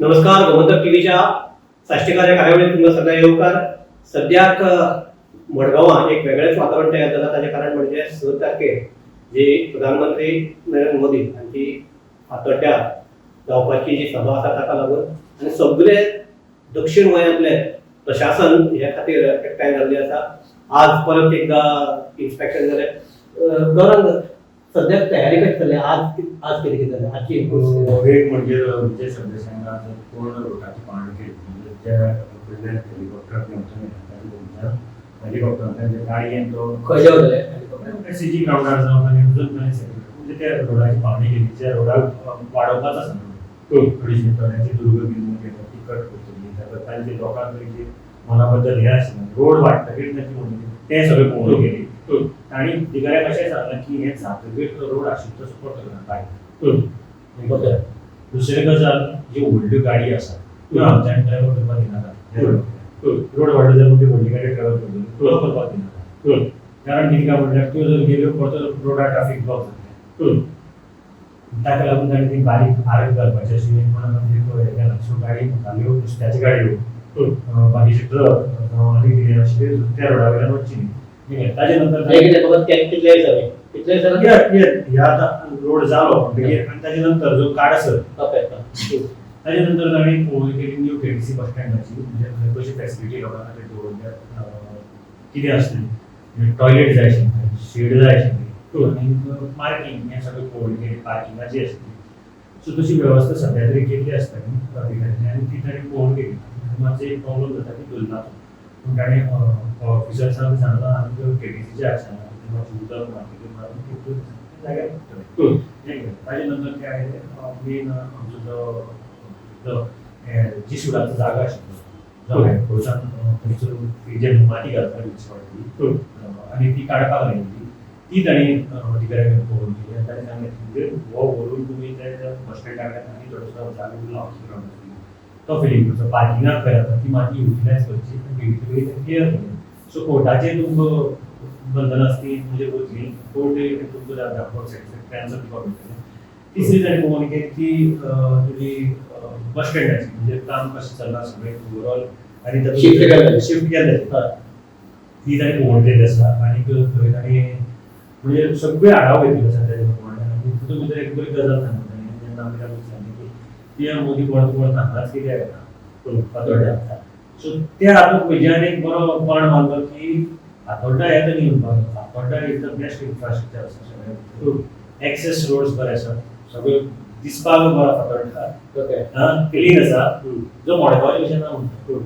नमस्कार. गोमंतक टीव्हीच्या साष्टकार्य कार्यावळीत तुमकां सगळ्यांक येवकार. सद्याक मडगांवां एक वेगळेंच वातावरण तयार जाता. ताचें कारण म्हणजे 6 तारखेर जी प्रधानमंत्री नरेंद्र मोदी हांची फातोड्ड्या जावपाची जी सभा आसा ताका लागून आनी सगळे दक्षिण गोंयांतले प्रशासन ह्या खातीर एकठांय जाल्ले आसा. आज परत एकदा इन्स्पेक्शन जालें. गौरव, सद्याक तयारी कशी चल्ली? आज कितें जालें? आजची एक म्हणजे विजय सरदेसाईंना पूर्ण रोटाची पाहणी केली. म्हणजे त्या हेलिकॉप्टरांतल्यान जे गाडयेन तो खंय वयले सीजी ग्राउंडार जावन आनी म्हणजे त्या रोडाची पाहणी केली. त्या रोडाक वाडोवपाचो आसा थोडीशी थोड्यांची दुर्गती ती कट करतली. त्याबद्दल तांचे लोकांक जे मना बद्दल हे आशिल्लें रोड वाडटकीर तांची म्हणजे ते सगळे पळोवन गेली. आणि दिगाऱ्याक अशें सांगलां की हे जातकीर रोड आशिल्लो तो सपोर्ट करना. दुसरी गजाल जी व्हडल्यो गाडी आसा त्यो आमच्यान ट्रॅव्हल करपाक दिनाका. रोड वाडलो जाल्यार मोठी व्हडली गाडी ट्रॅव्हल करतली करपाक दिनाका. कारण कितें काय म्हणल्यार त्यो जर गेल्यो परत रोडार ट्रॅफिक ब्लॉक जातलें. ताका लागून ताणें ती बारीक आरक घालपाची अशी म्हणजे सो गाडी घाल्यो नुस्त्याच्यो गाडयो बाकीचे ट्रक आनी कितें अशें त्या रोडा वयल्यान वचची न्ही. ताजे नंतर ह्या आतां रोड जालो आनी ताजे नंतर जो काड आसत ताजे नंतर ताणें पळोवणी केली न्यू केटीसी बस स्टँडाची. म्हणजे कशी फॅसिलिटी लोकां खातीर दवरल्या कितें आसतली टॉयलेट जाय आशिल्लें, शेड जाय आशिल्ली आनी पार्किंग हें सगळें पळोवणी केली. पार्किंगाची आसतली सो तशी वेवस्था सद्या तरी केल्ली आसता न्ही अधिकाऱ्यांनी आनी ती ताणें पळोवन घेतली. मातसो एक प्रॉब्लम जाता की धुल्लाचो. पूण ताणें ऑफिसर्सांक सांगलां आमी केटीसीचे आसा मातशें उदक मारतलें मारून जाग्यार पडटलें. ताजे नंतर काय मेन आमचो जो जी सुडाचो जागा आशिल्लो जो हायकोर्टान थंयसर जे माती घालता म्युनिसिपालिटी आनी ती काडपाक लायिल्ली ती ताणें अधिकाऱ्यांक पळोवन केली. आनी ताणें सांगलें म्हणजे हो व्हरून तुमी त्या बस स्टँडाक आनी थोडोसो जागो उरला ग्राउंडार तो फिलींग करचो. पार्किंगाक खंय आसा ती माती युटिलायज करची बेगीन क्लियर करची. सो कोर्टाचेर तुमकां बंधन आसती म्हणजे वतली कोर्ट तुमकां दाखोवपाक आन्सर दिवपाक मेळटलें. तिसरी ताणें पळोवणी केली ती तुजी बस स्टँडाची म्हणजे काम कशें चल्लां सगळें ओवरऑल आनी शिफ्ट केल्लें ती ताणें पळोवन केल्ली आसा. आनी थंय ताणें म्हणजे सगळे आढाव घेतिल्लो आसा ताजे प्रमाणे. आनी तितून भितर एक बरी गजाल सांगली ताणें जेन्ना आमी ताका विचारलें की पीएम मोदी परत हांगाच कित्याक येता फातोड्ड्या. सो त्या हातूंत म्हज्यान एक बरो पण मारलो की फातोड्डा येता न्ही Fatorda is the best infrastructure आसा सगळें एक्सेस रोड्स बरे आसात सगळ्यो दिसपाक बरो फातोड्डा क्लीन आसा जो मडगांवच्या भशेन ना म्हणटा.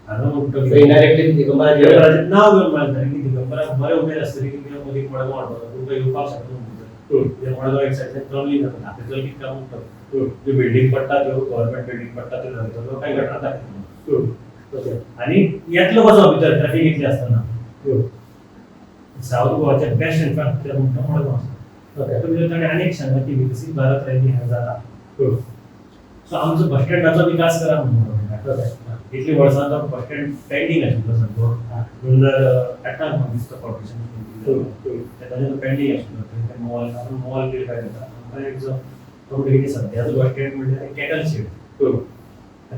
हांगा म्हणटा इनडायरेक्टली दिगंबराचें नांव घेवन मारता की दिगंबराक बरें उमेद आसतली की पीएम मोदी मडगांव हाडपाक तुमकां येवपाक शकता म्हणटा. मडगांव एक सायडीन ट्रॉली जाता हाती चल कितें काम म्हणटा ज्यो बिल्डींग पडटा त्यो गव्हर्मेंट बिल्डींग पडटा त्यो जाता कांय घटना जाता. आनी येतलो कसो भितर ट्रॅफिक इतली आसतना सावथ गोवाचें बेस्ट इन्फ्रास्ट्रक्चर म्हणटा मडगांव आसा. भितर ताणें आनी एक सांगलें की विकसीत भारत रॅली हें जाता. सो आमचो बस स्टँडाचो विकास करा म्हणून इतली वर्सांचो बस स्टँड पेंडींग आशिल्लो सामको 2008 दिसता कॉर्पोरेशन ताजेर पेंडींग आशिल्लो. मॉल कितें काय जाता आमकां एक जो कितें सद्याचो बस स्टँड म्हणल्यार कॅटल शेड.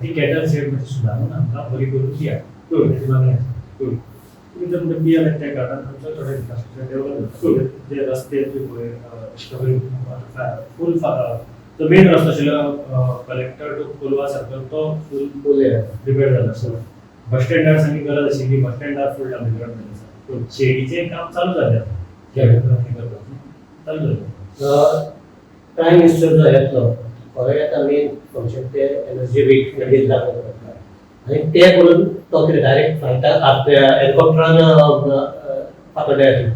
ती कॅटल शेड म्हणजे सुदारून आमकां बरी करून दिया ताची मागणी आसा. भितर म्हणजे पीएम त्या कारणान आमचो थोडे इन्फ्रास्ट्रक्चर डेवलप जाता. जे रस्ते सगळे फूल जो मेन रस्तो आशिल्लो कलेक्टर टू कोलवा सर्कल तो फूल रिपेर जाला. सो बस स्टँडार सारकी गरज आशिल्ली बस स्टँडार फूल डेवलपमेंट आसा. शेडीचें काम चालू जालें चालू जालें. प्रायम मिनिस्टर जो येतलो गोंयांत मेन फंक्शन ते एनर्जी वीक आनी ते करून तो कितें डायरेक्ट फ्लायटाक हेलिकॉप्टरान फातोड्ड्या येतलो.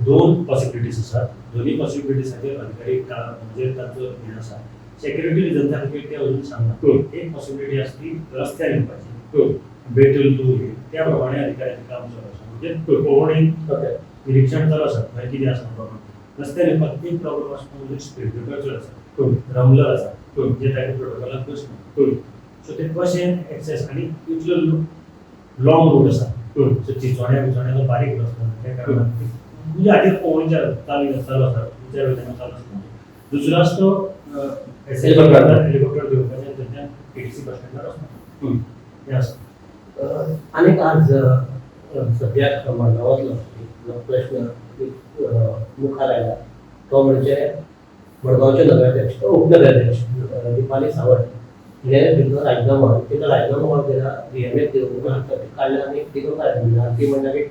दोन पॉसिबिलिटीज आसात. दोन्ही पॉसिबिलिटीजाचेर अधिकारी म्हणजे तांचो हें आसा. सेक्युरिटी रिजन खातीर ते अजून सांगना. एक पॉसिबिलिटी आसली रस्त्यार येवपाची बेटल टू त्या प्रमाणे अधिकाऱ्यांचें काम चालू आसा. म्हणजे पळोवणी निरीक्षण चालू आसा खंय कितें आसा प्रॉब्लम. रस्त्यार येवपाक एक प्रॉब्लम आसता म्हणजे स्पीड ब्रेकर चड आसा रमलर आसा जे ताका प्रोटोकॉलाक बसना. सो ते कशें एक्सेस आनी इतलो लॉंग रूट आसा. सो चिंचोण्या बारीक रस्तो त्या कारणान म्हणजे हातीर पळोवणी चालू आसा विचार चालू आसता. दुसरो रस्तो हेलिकॉप्टर घेवपाचें थंयच्यान केटीसी बस स्टँडार वचपाचें हें आसा. आनीक आज सद्याक मडगांवांतलो जो प्रश्न मुखार आयला तो म्हणजे मडगांवचे नगराध्यक्ष उपनगराध्यक्ष दिपाली सावंत हिणें दिल्लो राजीनामा. तिका राजीनामा हो दिला DMAक दिवंक काडला आनी दिगंबर म्हणटा ती म्हणटा की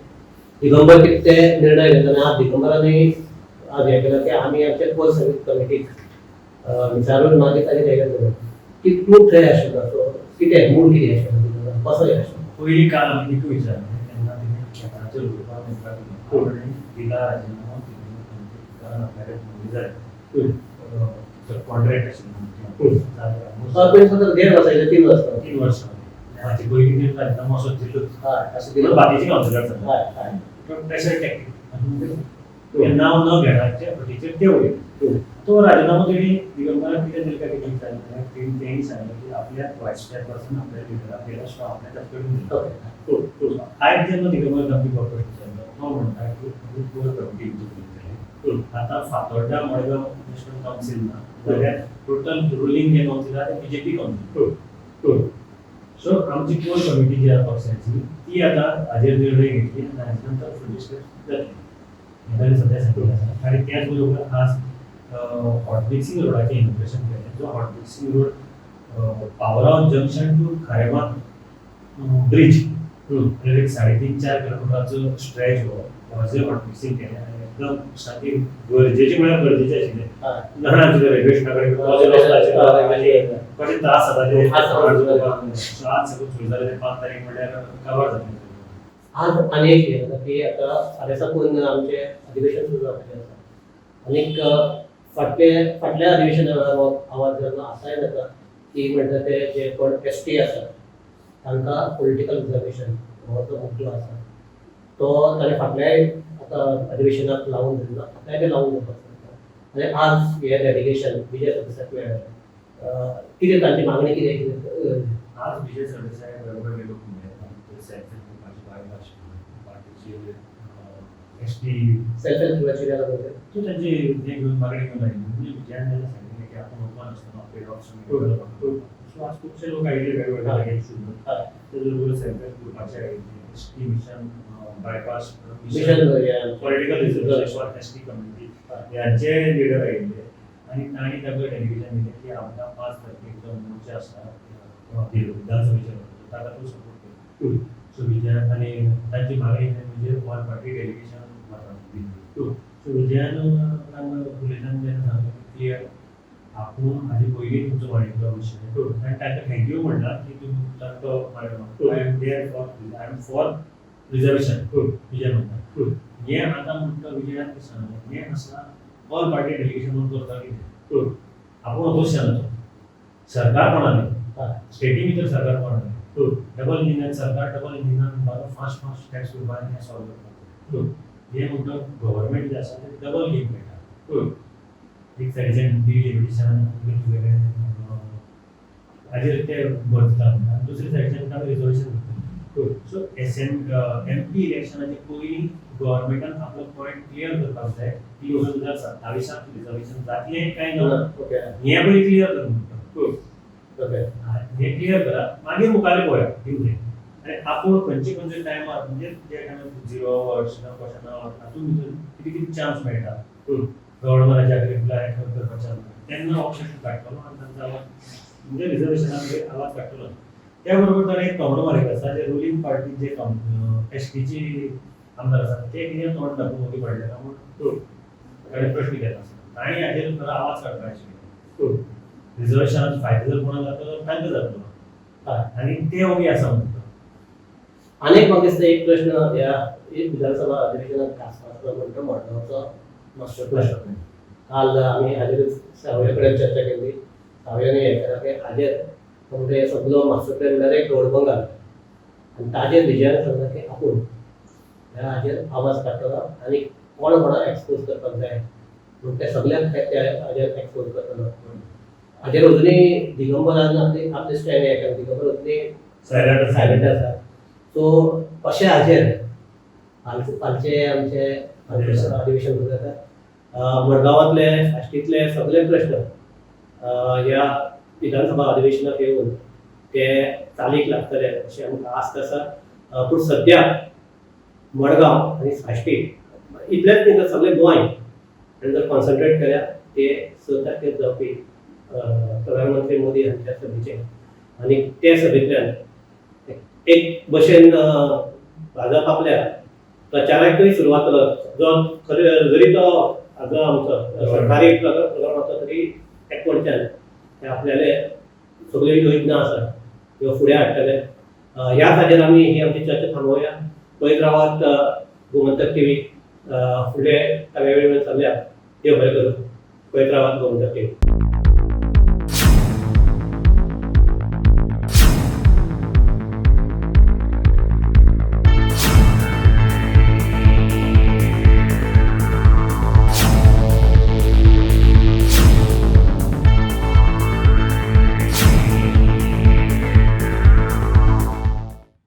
दिगंबर कितें ते निर्णय घेतलो आनी आज दिगंबरांनी आज हें केलं की आमी आमच्या कोर सर्वीस कमिटीक विचारून मागीर ताजेर हें केलें की तूं थंय आशिल्लो सो कितें मूळ कितें आशिल्लो कसो हें आशिल्लो. पयलीं काल आमी तिका विचारलें तेन्ना तिणें खेळाचेर उलोवपाक मुखार दिला राजीनामा कारण आपल्याकडे मुली जाय कॉन्ट्रॅक्ट आशिल्लो 1.5 वर्सां 3 वर्सां हाची पयलीं राजीनामा असो दिलो बाकीची कावन्सिलर जाता प्रेशर टॅक्टीक नांव न घेणाच्या अटीचेर ते वयर तो राजीनामा तेणी दिगंबराक कितें दिलो काय तेणी सांगलें तेणी सांगलें की आपल्या व्हायस चेअरपर्सन आपल्या लिडराक केला सो आपल्या तातूंत दिलो आयज जेन्ना दिगंबर गांधी कॉर्पोरेशन तो म्हणटा की कोर कमिटी केली आतां फातोर्डा मडगांव म्युनिसिपल कावन्सील ना जाल्यार टोटल रुलींग जे कावन्सील आहा ते BJP कावन्सील. सो आमची कोर कमिटी जी आहा पक्षाची ती आतां हाजेर निर्णय घेतली आनी हाजे नंतर फुडली स्टेप जातली हें सद्या सांगिल्लें आसा. आनी त्याच बरोबर आज हॉट मिक्सिंग रोडाचें इनॉग्रेशन केलें. जो hot mixing road Pavrav junction to Kharemat bridge एक 3.5-4 किलोमिटराचो स्ट्रेच हो जे हॉट मिक्सिंग केलें आनी एकदम सारकी गरजेचें म्हळ्यार गरजेचें आशिल्लें. जाणा तुका रेल्वे स्टेशनाकडे कशें त्रास जाता ते आज सगळं सोय जालें तें 5 तारीख म्हणल्यार कवर जातलें. आज आनी एक हें जाता की आतां फाल्यां साकून आमचें अधिवेशन सुरू जावपाचें आसा आनीक फाटल्या अधिवेशनाक आवाज जाल्लो आसाय जाता की म्हणटा ते जे कोण ST आसा तांकां पॉलिटिकल रिजर्वेशन हो जो मुद्दो आसा तो ताणें फाटल्याय आतां अधिवेशनाक लावून दिल्लो फाटल्याय ते लावून दिवपाक शकता. आनी आज हें डेलिगेशन विजय सरदेसायक मेळ्ळें कितें तांची मागणी कितें आज विजय सरदेसाय बरोबर गेलो ST सेल्फ हेल्प ग्रुपाची जाल्यार तू त्यांची जे घेऊन मागणी घेऊन आली म्हणजे विजयान त्यांना सांगितलं की आपण ओपन असताना पेड ऑप्शन सो आज खूपसे लोक आयले वेगवेगळे जागे सुद्धा त्याचबरोबर सेल्फ हेल्प ग्रुपाचे आयले ST mission bypass mission political reservation ST community यांचे लिडर आयले आणि तांणी तांकां डेलिगेशन दिलें की आमकां 5 तारखेक जो मोर्चा आसा विधानसभेचेर ताका तूं सपोर्ट कर. सो विजयान आनी तांची मागणी म्हणजे वन पार्टी डेलिगेशन सो विजयान उलयताना जेन्ना सांगलें क्लियर आपूण हाजे पयलीं तुमचो वाडयलो विशय आनी तांकां थँक्यू म्हणला की तुमी तांकां वाडयलो I am there for reservation Vijay म्हणटा हें आतां म्हणटा विजयान सांगलें हें आसा ऑल पार्टी डेलिगेशन म्हणून करता कितें आपूण अपोजिशनाचो सरकार कोणालें स्टेटी भितर सरकार कोणालें डबल इंजिनान सरकार डबल इंजिनान बारा फास्ट टॅक्स करपाक हें सॉल्व करपाक हें म्हणटा गव्हर्मेंट जें आसा तें डबल गेम मेळटा. एक सायडीच्यान डिलिमिटेशन वेगवेगळे हाजेर ते भरता आनी दुसरे सायडीच्यान तांकां रिजर्वेशन करता. सो MP इलेक्शनाचे पयलीं गव्हर्मेंटान आपलो पॉयंट क्लियर करपाक जाय की 2027 रिजर्वेशन जातलें काय ना हें पयलीं क्लियर कर म्हणटा. हें क्लियर करा मागीर मुखारले पळया कितें आनी आपूण खंयचे टायमार म्हणजे जे टायमार 0 वर्स क्वेश्चन हातूंत भितर कितें कितें चान्स मेळटा गव्हर्नमेंटाच्या एप्लाय करपाचें तेन्ना ऑप्शन काडटलो आनी तांचो आवाज म्हणजे रिजर्वेशनाक आवाज काडटलो. त्या बरोबर ताणें एक तोंड मारिल्लो आसा जे रुलींग पार्टी जे STची आमदार आसा ते कितें तोंड दाखोवन मदीं पडलें म्हूण ताणें प्रश्न केला आसा ताणें हाजेर आवाज काडपाक आशिल्लो. रिजर्वेशनाचो फायदो जर कोणाक जाता जाल्यार तांकां जातलो आनी ते ओगी आसा म्हणटा. आनीक म्हाका दिसता एक प्रश्न ह्या विधानसभा अधिवेशनात खास म्हणटा मडगांवचो मास्टर प्लॅन. काल आमी हाजेर सावय कडेन चर्चा केल्ली सावयानी हें केलां की हाजेर म्हणजे सगळो मास्टर प्लॅन म्हणल्यार एक रोड बंगाल आनी ताजेर विजयान सांगता की आपूण ह्या हाजेर आवाज काडटलो आनी कोण कोणाक एक्सपोज करपाक जाय म्हणून ते सगळ्यांक हाजेर एक्सपोज करतलो. हाजेर अजुनूय दिगंबरान आपले स्टँड हें केला दिगंबर अजुनूय सायलंट आसा. सो अशें हाजेर फालचे आमचे अधिवेशन जाता मडगांवांतले साश्टीतले सगळे प्रश्न ह्या विधानसभा अधिवेशनाक येऊन ते चालीक लागतले अशें आमकां आस्त आसा. पूण सद्याक मडगांव आनी साश्टी इतलेंच न्ही तर सगळे गोंय हाणें जर कॉन्सन्ट्रेट केल्या ते 6 तारखेर जावपी प्रधानमंत्री मोदी हांच्या सभेचेर आनी ते सभेंतल्यान एक भशेन भाजप आपल्या प्रचाराकूय सुरवात करत जो जरी तो हाजो आमचो सरकारी प्रोग्राम आसा तरी एकवटच्यान ते आपल्याले सगळ्यो योजना आसा ह्यो फुडें हाडटले. ह्या खातीर आमी ही आमची चर्चा थांबोवया. पळयत रावात गोमंतक टीव्ही. फुडें सगळ्या वेळेर चल्ल्या देव बरें करूं. पळयत रावात गोमंतक टीव्ही.